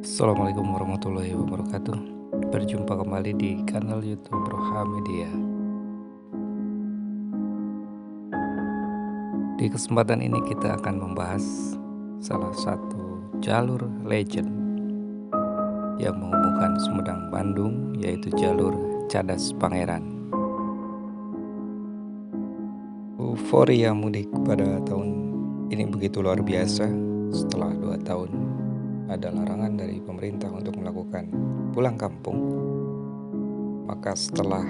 Assalamualaikum warahmatullahi wabarakatuh. Berjumpa kembali di kanal YouTube Roha Media. Di kesempatan ini kita akan membahas salah satu jalur legend yang menghubungkan Sumedang Bandung, yaitu jalur Cadas Pangeran. Euforia mudik pada tahun ini begitu luar biasa. Setelah 2 tahun ada larangan dari pemerintah untuk melakukan pulang kampung, maka setelah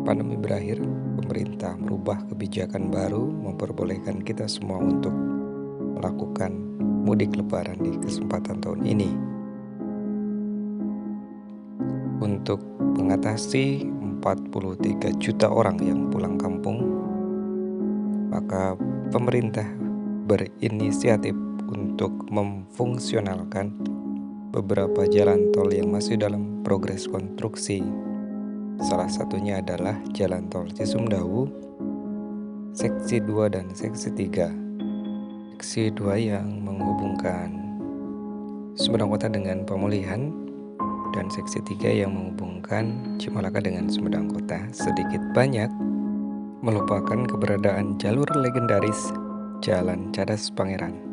pandemi berakhir, pemerintah merubah kebijakan baru memperbolehkan kita semua untuk melakukan mudik lebaran di kesempatan tahun ini. Untuk mengatasi 43 juta orang yang pulang kampung, maka pemerintah berinisiatif untuk memfungsionalkan beberapa jalan tol yang masih dalam progres konstruksi. Salah satunya adalah Jalan Tol Cisumdawu, Seksi 2 dan Seksi 3. Seksi 2 yang menghubungkan Sumedang Kota dengan Pemulihan, dan Seksi 3 yang menghubungkan Cimalaka dengan Sumedang Kota. Sedikit banyak melupakan keberadaan jalur legendaris Jalan Cadas Pangeran.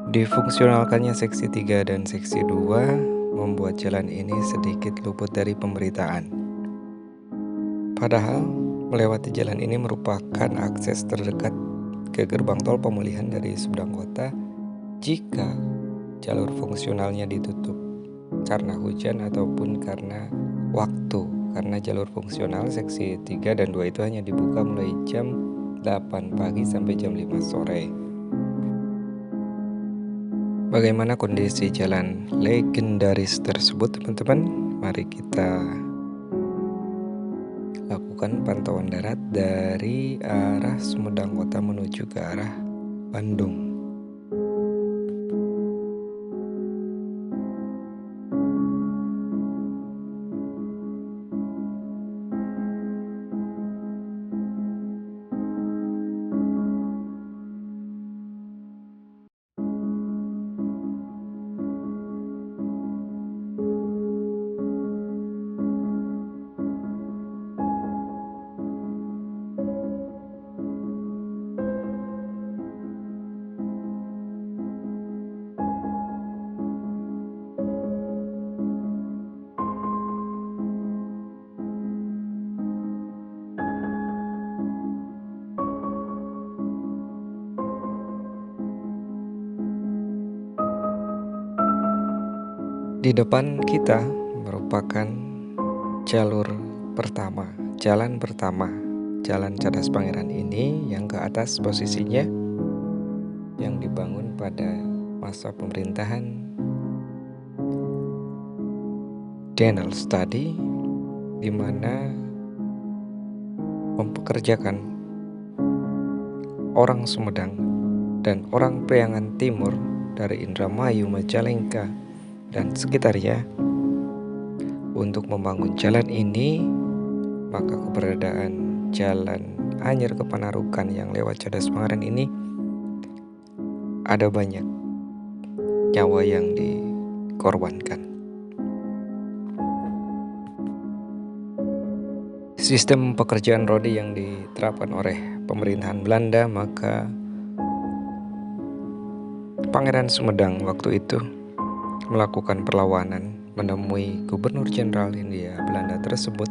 Difungsionalkannya Seksi 3 dan Seksi 2 membuat jalan ini sedikit luput dari pemberitaan. Padahal melewati jalan ini merupakan akses terdekat ke gerbang tol Pemulihan dari Sumedang Kota jika jalur fungsionalnya ditutup karena hujan ataupun karena waktu. Karena jalur fungsional Seksi 3 dan 2 itu hanya dibuka mulai jam 8 pagi sampai jam 5 sore. Bagaimana kondisi jalan legendaris tersebut, teman-teman? Mari kita lakukan pantauan darat dari arah Sumedang Kota menuju ke arah Bandung. Di depan kita merupakan jalur pertama, jalan Jalan Cadas Pangeran ini yang ke atas posisinya yang dibangun pada masa pemerintahan Daniel Study, di mana mempekerjakan orang Sumedang dan orang Priangan Timur dari Indramayu, Majalengka, dan sekitarnya untuk membangun jalan ini. Maka keberadaan jalan Anyer ke Panarukan yang lewat Cadas Pangeran ini ada banyak nyawa yang dikorbankan. Sistem pekerjaan rodi yang diterapkan oleh pemerintahan Belanda, maka Pangeran Sumedang waktu itu melakukan perlawanan menemui Gubernur Jenderal Hindia Belanda tersebut,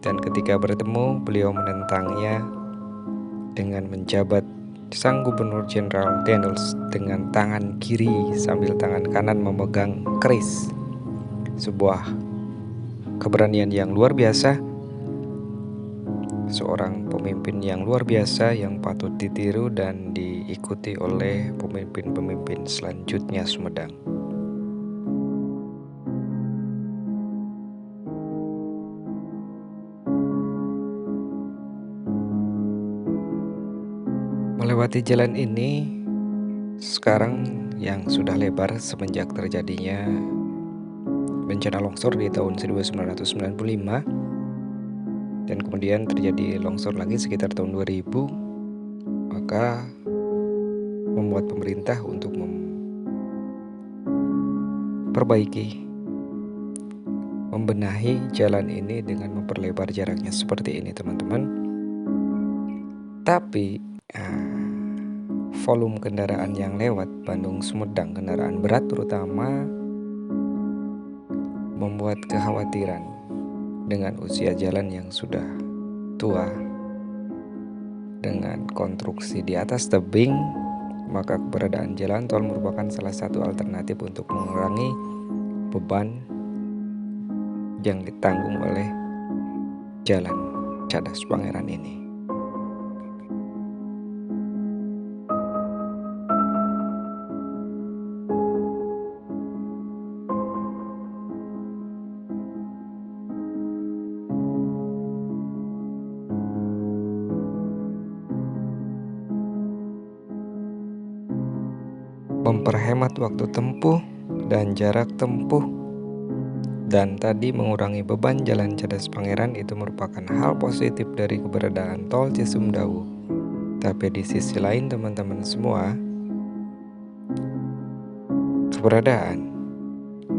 dan ketika bertemu beliau menentangnya dengan menjabat sang Gubernur Jenderal Daniels dengan tangan kiri sambil tangan kanan memegang keris. Sebuah keberanian yang luar biasa, seorang pemimpin yang luar biasa yang patut ditiru dan diikuti oleh pemimpin-pemimpin selanjutnya Sumedang. Melewati jalan ini sekarang yang sudah lebar semenjak terjadinya bencana longsor di tahun 1995, dan kemudian terjadi longsor lagi sekitar tahun 2000, maka membuat pemerintah untuk perbaiki, membenahi jalan ini dengan memperlebar jaraknya seperti ini teman-teman. Tapi volume kendaraan yang lewat Bandung-Sumedang, kendaraan berat terutama, membuat kekhawatiran dengan usia jalan yang sudah tua. Dengan konstruksi di atas tebing, maka keberadaan jalan tol merupakan salah satu alternatif untuk mengurangi beban yang ditanggung oleh jalan Cadas Pangeran ini. Memperhemat waktu tempuh dan jarak tempuh, dan tadi mengurangi beban jalan Cadas Pangeran itu merupakan hal positif dari keberadaan tol Cisumdawu. Tapi di sisi lain teman-teman semua, keberadaan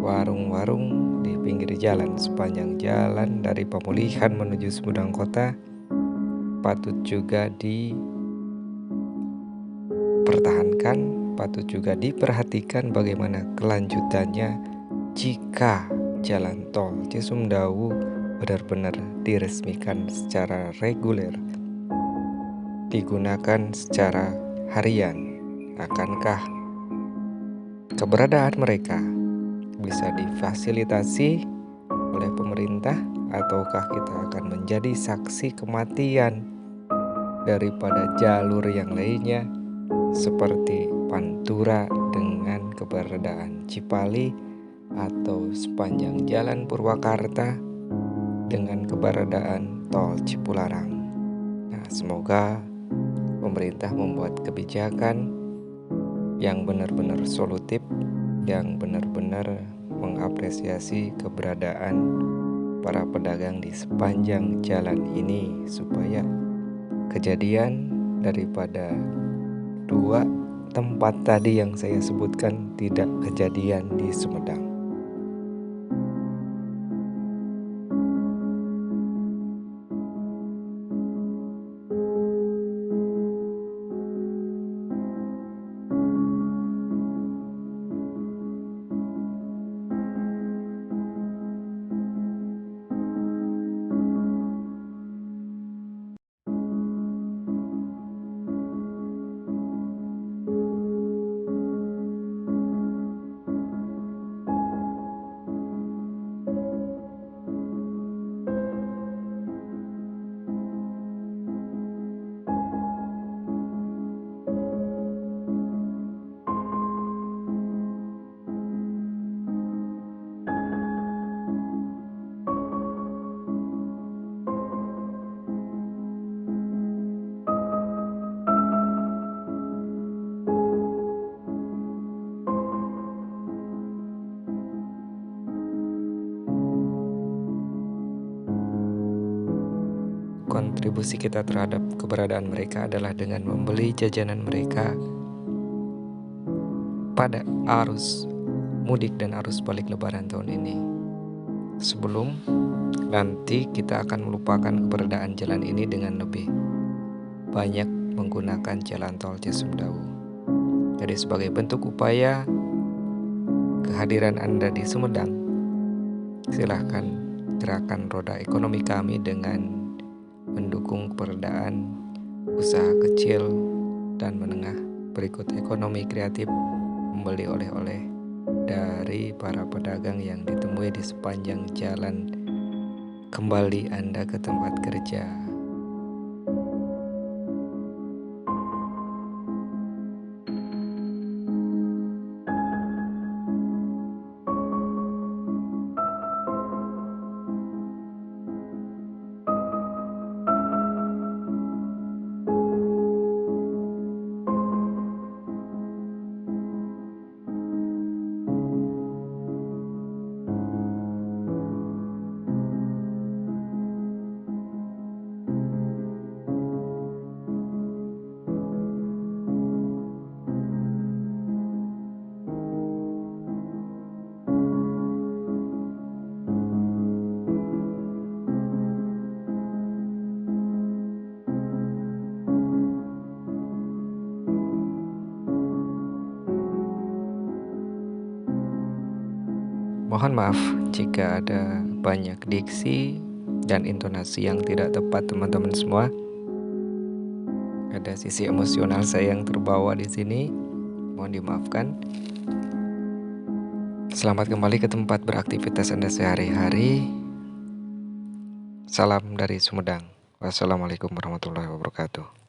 warung-warung di pinggir jalan sepanjang jalan dari Pemulihan menuju Sumedang Kota patut juga dipertahankan, patut juga diperhatikan bagaimana kelanjutannya jika jalan tol Cisumdawu benar-benar diresmikan secara reguler, digunakan secara harian. Akankah keberadaan mereka bisa difasilitasi oleh pemerintah, ataukah kita akan menjadi saksi kematian daripada jalur yang lainnya seperti Pantura dengan keberadaan Cipali, atau sepanjang jalan Purwakarta dengan keberadaan tol Cipularang. Nah, semoga pemerintah membuat kebijakan yang benar-benar solutif, yang benar-benar mengapresiasi keberadaan para pedagang di sepanjang jalan ini, supaya kejadian daripada dua tempat tadi yang saya sebutkan tidak kejadian di Sumedang. Kontribusi kita terhadap keberadaan mereka adalah dengan membeli jajanan mereka pada arus mudik dan arus balik Lebaran tahun ini, sebelum nanti kita akan melupakan keberadaan jalan ini dengan lebih banyak menggunakan jalan tol Cisumdawu. Jadi sebagai bentuk upaya kehadiran Anda di Sumedang, silahkan gerakan roda ekonomi kami dengan mendukung keberadaan usaha kecil dan menengah berikut ekonomi kreatif, membeli oleh-oleh dari para pedagang yang ditemui di sepanjang jalan kembali Anda ke tempat kerja. Mohon maaf jika ada banyak diksi dan intonasi yang tidak tepat teman-teman semua. Ada sisi emosional saya yang terbawa di sini. Mohon dimaafkan. Selamat kembali ke tempat beraktivitas Anda sehari-hari. Salam dari Sumedang. Wassalamualaikum warahmatullahi wabarakatuh.